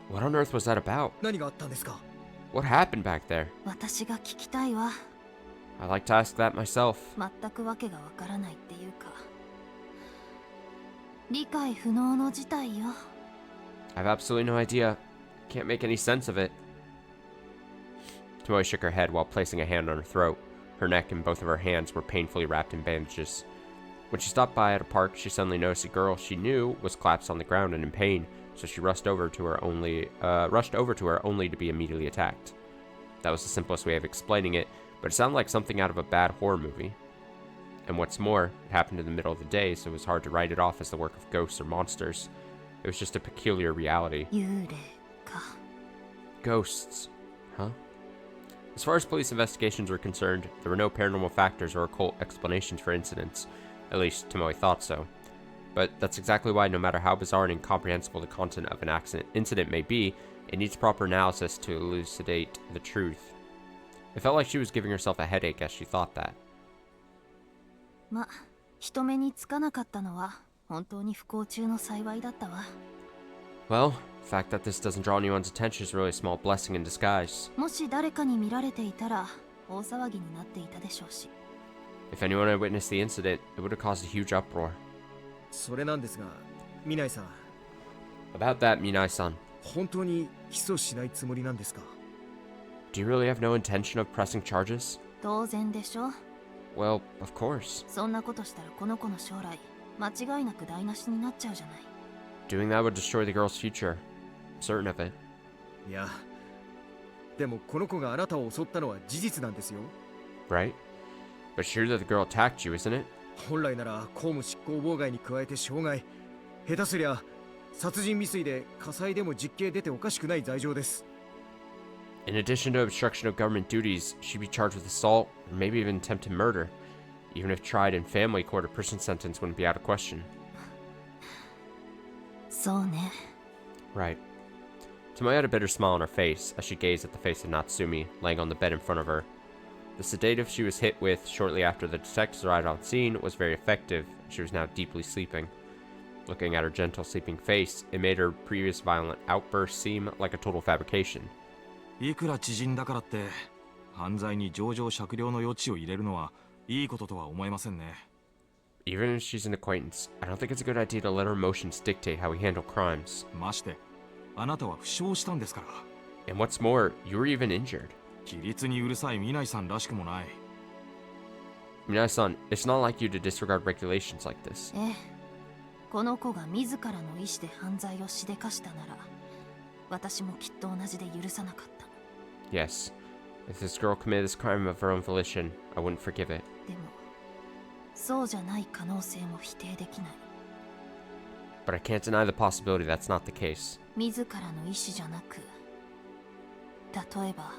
What on earth was that about? 何があったんですか？ What happened back there? 私が聞きたいわ。 I'd like to ask that myself. 全くわけがわからないっていうか理解不能の事態よ。 I have absolutely no idea. Can't make any sense of it. Tomoe shook her head while placing a hand on her throat. Her neck and both of her hands were painfully wrapped in bandages. When she stopped by at a park, she suddenly noticed a girl she knew was collapsed on the ground and in pain, so she rushed over to her only to be immediately attacked. That was the simplest way of explaining it, but it sounded like something out of a bad horror movie. And what's more, it happened in the middle of the day, so it was hard to write it off as the work of ghosts or monsters. It was just a peculiar reality. 幽霊か。 Ghosts. Huh? As far as police investigations were concerned, there were no paranormal factors or occult explanations for incidents. At least, Tomoe thought so. But that's exactly why, no matter how bizarre and incomprehensible the content of an incident may be, it needs proper analysis to elucidate the truth. It felt like she was giving herself a headache as she thought that. ま、人目につかなかったのは本当に不幸中の幸いだったわ。 Well, the fact that this doesn't draw anyone's attention is really a small blessing in disguise. もし誰かに見られていたら大騒ぎになっていたでしょうし。 If anyone had witnessed the incident, it would have caused a huge uproar. それなんですが、ミナイさん、 About that, Minai-san, 本当に起訴しないつもりなんですか？ do you really have no intention of pressing charges? 当然でしょ。 Well, of course. そんなことしたらこの子の将来間違いなく台無しになっちゃうじゃない。 Doing that would destroy the girl's future. I'm certain of it. いや、でもこの子があなたを襲ったのは事実なんですよ。 Right? But sure that the girl attacked you, isn't it? 本来なら公務執行妨害に加えて傷害、下手すりゃ殺人未遂で火災でも実刑出ておかしくない罪状です。 In addition to obstruction of government duties, she'd be charged with assault, or maybe even attempted murder. Even if tried in family court, a prison sentence wouldn't be out of question. そうね。 Right. Tomoe had a bitter smile on her face as she gazed at the face of Natsumi, laying on the bed in front of her. The sedative she was hit with shortly after the detectives arrived on scene was very effective, and she was now deeply sleeping. Looking at her gentle, sleeping face, it made her previous violent outbursts seem like a total fabrication. いくら知人だからって犯罪に情状酌量の余地を入れるのはいいこととは思えませんね。 Even if she's an acquaintance, I don't think it's a good idea to let her emotions dictate how we handle crimes. ましてあなたは負傷したんですから。 And what's more, you were even injured. 規律にうるさい南井さんらしくもない。 Minai-san, it's not like you to disregard regulations like this. ええ。この子が自らの意思で犯罪をしでかしたなら、私もきっと同じで許さなかった。 Yes, if this girl committed this crime of her own volition, I wouldn't forgive it. でも、そうじゃない可能性も否定できない。 But I can't deny the possibility that's not the case. 自らの意思じゃなく、例えば、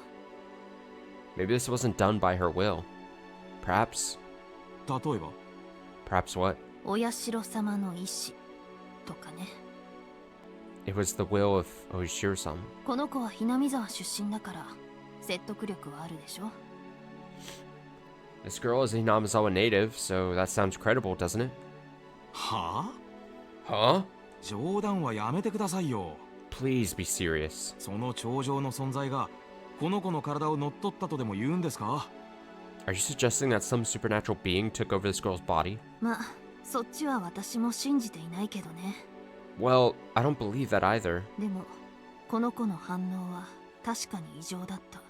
Maybe this wasn't done by her will. Perhaps... 例えば Perhaps what? お社様の意思とかね。 It was the will of Oishiro-san. この子はひなみ沢出身だから説得力はあるでしょ。 This girl is a Hinamizawa native, so that sounds credible, doesn't it? はあ Huh? 冗談はやめてくださいよ。 Please be serious. その頂上の存在がこの子の体を乗っ取ったとでも言うんですか？ Are you suggesting that some supernatural being took over this girl's body? まあ、そっちは私も信じていないけどね。 Well, I don't believe that either, でも、この子の反応は確かに異常だった。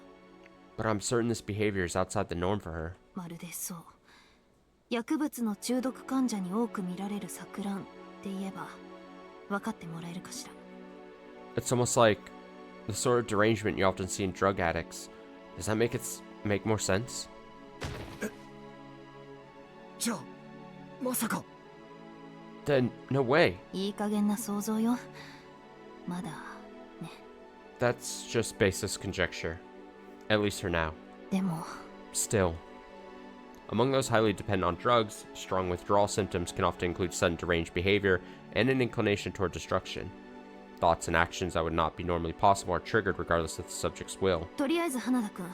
but I'm certain this behavior is outside the norm for her. まるでそう。薬物の中毒患者に多く見られる錯乱って言えば、分かってもらえるかしら。 It's almost like the sort of derangement you often see in drug addicts. Does that make more sense? じゃあまさか Then no way. いい加減な想像よ。まだね。 That's just baseless conjecture. At least for now. でも、 Still. Among those highly dependent on drugs, strong withdrawal symptoms can often include sudden deranged behavior and an inclination toward destruction. Thoughts and actions that would not be normally possible are triggered regardless of the subject's will. とりあえず花田くん、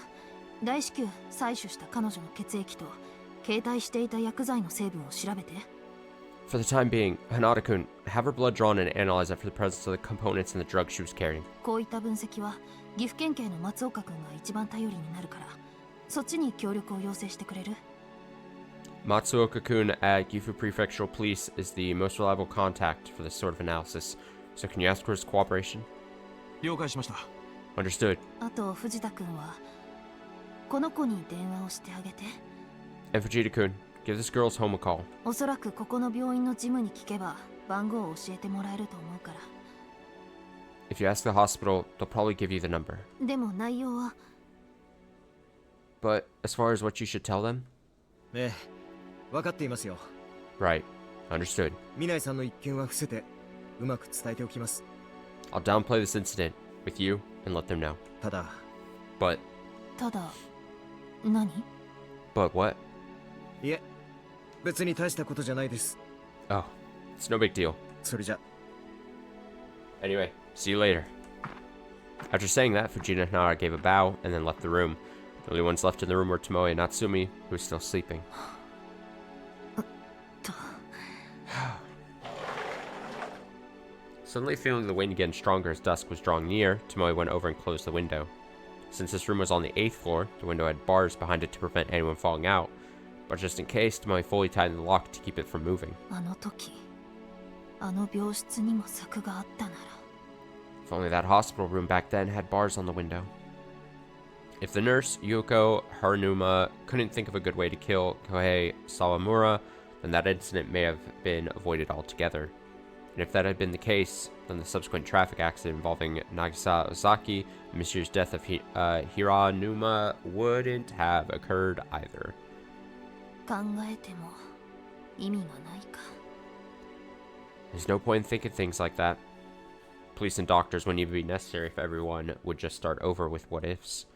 大至急採取した彼女の血液と携帯していた薬剤の成分を調べて。 For the time being, Hanada-kun, have her blood drawn and analyze it for the presence of the components in the drug she was carrying. こういった分析は岐阜県警の松岡くんが一番頼りになるから、そっちに協力を要請してくれる？ Matsuoka-kun at Gifu Prefectural Police is the most reliable contact for this sort of analysis, so can you ask for his cooperation? 了解しました。 Understood. あと藤田くんはこの子に電話をしてあげて。 And Fujita-kun, give this girl's home a call. おそらくここの病院の事務に聞けば番号を教えてもらえると思うから。 If you ask the hospital, they'll probably give you the number. でも内容は But as far as what you should tell them? ええ分かっていますよ。 Right. Understood. 南井さんの一件は伏せてうまく伝えておきます。 I'll downplay this incident with you and let them know. ただ But ただ何？ what? いえ別に大したことじゃないです。 Oh, it's no big deal. それじゃ Anyway, see you later. After saying that, Fujita and Nara gave a bow and then left the room. The only ones left in the room were Tomoe and Natsumi, who was still sleeping. と Suddenly feeling the wind getting stronger as dusk was drawing near, Tomoe went over and closed the window. Since this room was on the 8th floor, the window had bars behind it to prevent anyone falling out, but just in case, Tomoe fully tightened the lock to keep it from moving. あの時あの病室にも柵があったなら。 If only that hospital room back then had bars on the window. If the nurse, Yuko Haranuma, couldn't think of a good way to kill Kohei Sawamura, then that incident may have been avoided altogether. And if that had been the case, then the subsequent traffic accident involving Nagisa Ozaki and Monsieur's death of Hiranuma wouldn't have occurred either. 考えても意味がないか。 There's no point in thinking things like that. Police and doctors wouldn't even be necessary if everyone would just start over with what ifs.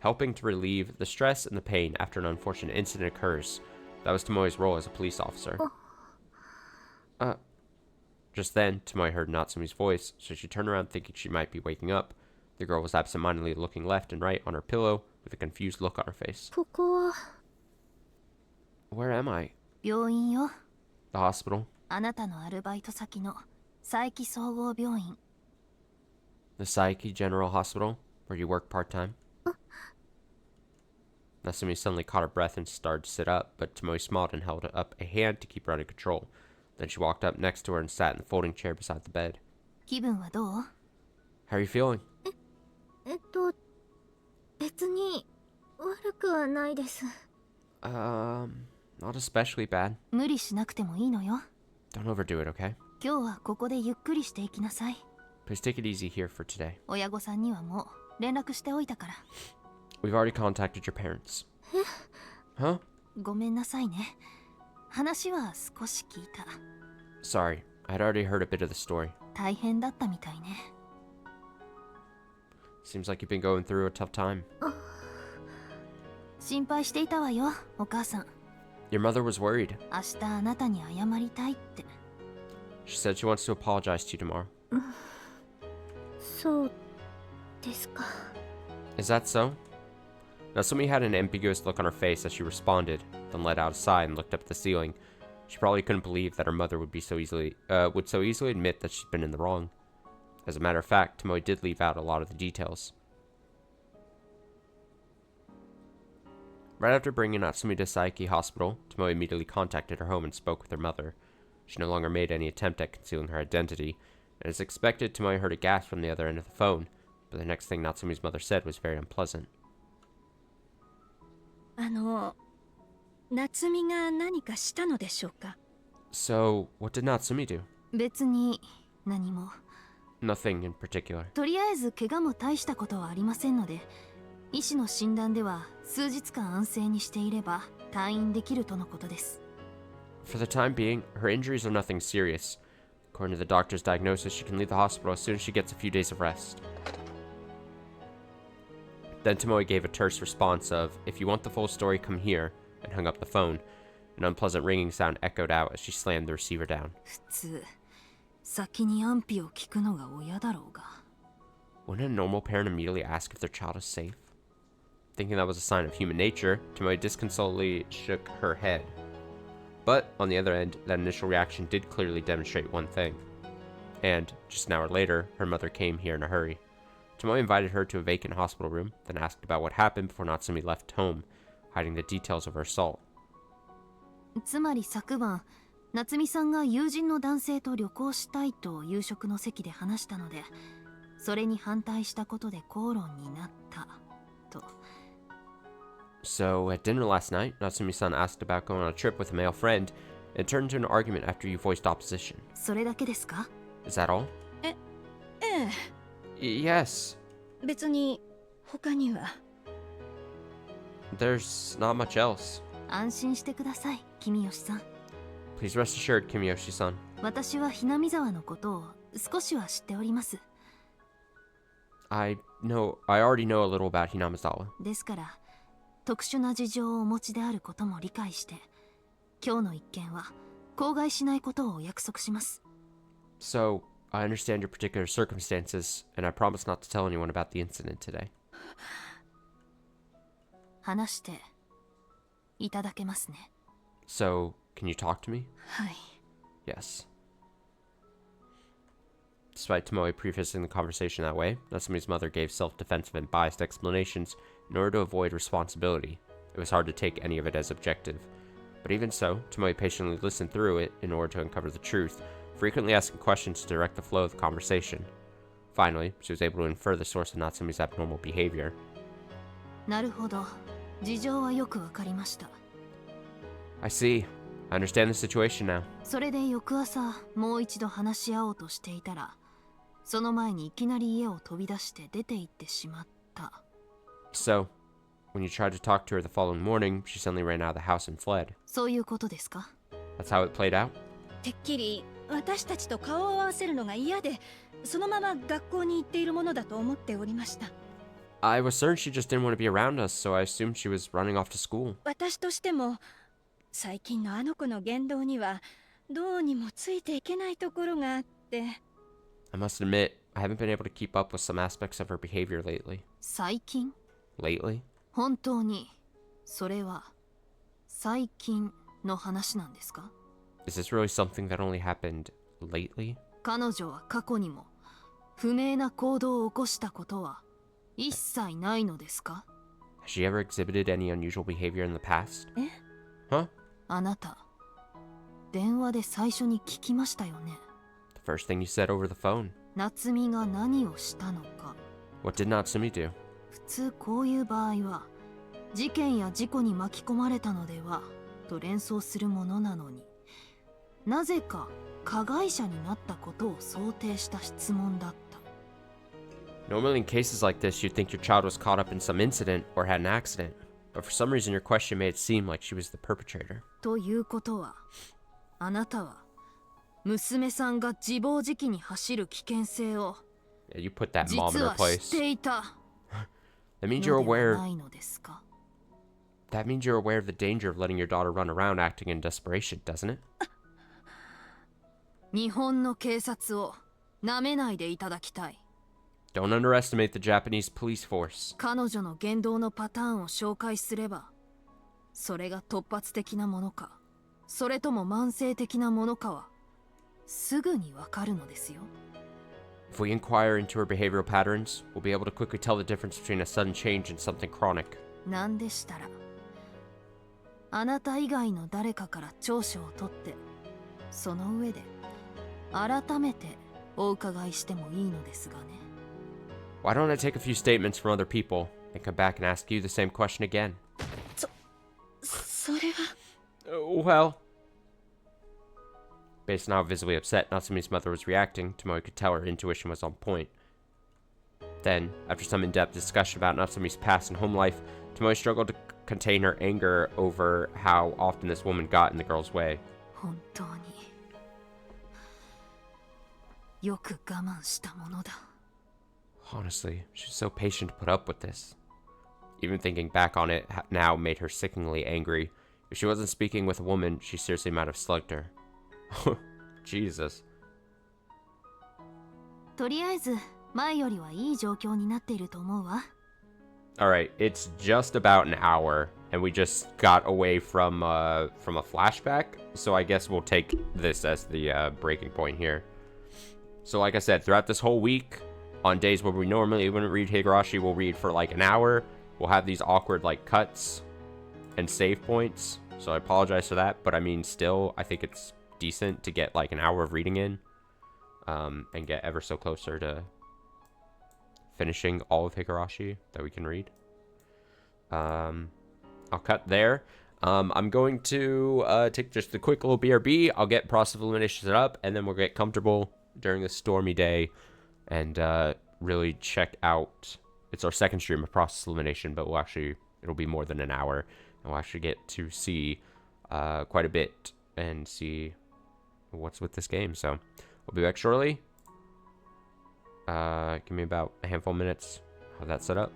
Helping to relieve the stress and the pain after an unfortunate incident occurs, That was Tomoe's role as a police officer. Just then, Tomoe heard Natsumi's voice, so she turned around thinking she might be waking up. The girl was absentmindedly looking left and right on her pillow with a confused look on her face. ここは Where am I? 病院よ。 The hospital? あなたのアルバイト先の佐伯総合病院。 The Saiki General Hospital? Where you work part-time? Natsumi suddenly caught her breath and started to sit up, but Tomoe smiled and held up a hand to keep her under control. Then she walked up next to her and sat in the folding chair beside the bed. 気分はどう？ How are you feeling? 別に悪くはないです。 Not especially bad. 無理しなくてもいいのよ。 Don't overdo it, okay? 今日はここでゆっくりしていきなさい。 Please take it easy here for today. 親御さんにはもう連絡しておいたから。 We've already contacted your parents. Huh? ごめんなさいね。話は少し聞いた。 Sorry, I'd already heard a bit of the story. 大変だったみたいね。 Seems like you've been going through a tough time. 心配していたわよ、お母さん。 Your mother was worried. 明日あなたに謝りたいって。 She said she wants to apologize to you tomorrow. そうですか。 Is that so? Natsumi had an ambiguous look on her face as she responded, then let out a sigh and looked up at the ceiling. She probably couldn't believe that her mother would so easily admit that she'd been in the wrong. As a matter of fact, Tomoe did leave out a lot of the details. Right after bringing Natsumi to Saiki Hospital, Tomoe immediately contacted her home and spoke with her mother. She no longer made any attempt at concealing her identity, and as expected, Tomoe heard a gasp from the other end of the phone, but the next thing Natsumi's mother said was very unpleasant. 夏美が何かしたのでしょうか。 So, what did Natsumi do? 別に何も。 Nothing in particular. とりあえず怪我も大したことはありませんので、医師の診断では数日間安静にしていれば退院できるとのことです。 For the time being, her injuries are nothing serious. According to the doctor's diagnosis, she can leave the hospital as soon as she gets a few days of rest. Then Tomoe gave a terse response of, "If you want the full story, come here," and hung up the phone. An unpleasant ringing sound echoed out as she slammed the receiver down. 普通、先に安否を聞くのが親だろうが。 Wouldn't a normal parent immediately ask if their child is safe? Thinking that was a sign of human nature, Tomoe disconsolately shook her head. But, on the other end, that initial reaction did clearly demonstrate one thing. And, just an hour later, her mother came here in a hurry. Tomoe invited her to a vacant hospital room, then asked about what happened before Natsumi left home, hiding the details of her assault. つまり昨晩、夏美さんが友人の男性と旅行したいと夕食の席で話したので、それに反対したことで口論になったと。 So, at dinner last night, Natsumi-san asked about going on a trip with a male friend, and it turned into an argument after you voiced opposition. それだけですか？ Is that all? ええ。 Yes. 別に他には。 There's not much else. 安心してください、君吉さん。 Please rest assured, Kimiyoshi-san. 私はひなみ沢のことを少しは知っております。 I already know a little about Hinamizawa. ですから、特殊な事情をお持ちであることも理解して、今日の一件は口外しないことをお約束します。 So, I understand your particular circumstances, and I promise not to tell anyone about the incident today. 話していただけますね。 So, can you talk to me? はい。 Yes. Despite Tomoe prefacing the conversation that way, Natsumi's mother gave self-defensive and biased explanations in order to avoid responsibility. It was hard to take any of it as objective. But even so, Tomoe patiently listened through it in order to uncover the truth, frequently asking questions to direct the flow of the conversation. Finally, she was able to infer the source of Natsumi's abnormal behavior. なるほど、事情はよくわかりました。 I see. I understand the situation now. それで翌朝、もう一度話し合おうとしていたら、その前にいきなり家を飛び出して出て行ってしまった。 So, when you tried to talk to her the following morning, she suddenly ran out of the house and fled. そういうことですか？ That's how it played out? てっきり私たちと顔を合わせるのが嫌で、そのまま学校に行っているものだと思っておりました。 I was certain she just didn't want to be around us, so I assumed she was running off to school. 私としても最近のあの子の言動にはどうにもついていけないところがあって。I must admit, I haven't been able to keep up with some aspects of her behavior lately. 最近 Lately? 本当にそれは最近の話なんですか？ Is this really something that only happened lately? 彼女は過去にも不明な行動を起こしたことは一切ないのですか？ Has she ever exhibited any unusual behavior in the past? え？ Huh? あなた電話で最初に聞きましたよね。 The first thing you said over the phone. 夏美が何をしたのか。 What did Natsumi do? 普通こういう場合は事件や事故に巻き込まれたのではと連想するものなのに、なぜか加害者になったことを想定した質問だった。 Normally in cases like this, you'd think your child was caught up in some incident or had an accident. But for some reason your question made it seem like she was the perpetrator. ということは、あなたは娘さんが自暴自棄に走る危険性を Yeah, you put that mom 実 in her は知っ place. ていた That の means で you're は aware. ないのですか？ That means you're aware of the danger of letting your daughter run around acting in desperation, doesn't it? 日本の警察を舐めないでいただきたい。 Don't underestimate the Japanese police force. 彼女の言動のパターンを紹介すれば、それが突発的なものか、それとも慢性的なものかはすぐにわかるのですよ。 If we inquire into her behavioral patterns, we'll be able to quickly tell the difference between a sudden change and something chronic. なんでしたら、あなた以外の誰かから調書を取って、その上で改めてお伺いしてもいいのですがね。 Why don't I take a few statements from other people and come back and ask you the same question again? それは。 Well, based on how visibly upset Natsumi's mother was reacting, Tomoe could tell her intuition was on point. Then, after some in-depth discussion about Natsumi's past and home life, Tomoe struggled to contain her anger over how often this woman got in the girl's way. 本当によく我慢したものだ。 Honestly, she's so patient to put up with this. Even thinking back on it now made her sickeningly angry. If she wasn't speaking with a woman, she seriously might have slugged her. Jesus. とりあえず前よりはいい状況になっていると思うわ。 Alright, it's just about an hour, and we just got away from a flashback, so I guess we'll take this as the breaking point here. So like I said, throughout this whole week, on days where we normally wouldn't read Higurashi, we'll read for like an hour. We'll have these awkward like cuts and save points, so I apologize for that, but I mean still, I think it's decent to get like an hour of reading in, and get ever so closer to finishing all of Higurashi that we can read. I'll cut there. I'm going to take just a quick little BRB. I'll get process of elimination set up, and then we'll get comfortable during this stormy day and really check out. It's our second stream of process elimination, but it'll be more than an hour, and we'll actually get to see quite a bit and see what's with this game. So we'll be back shortly. Give me about a handful of minutes. Have that set up.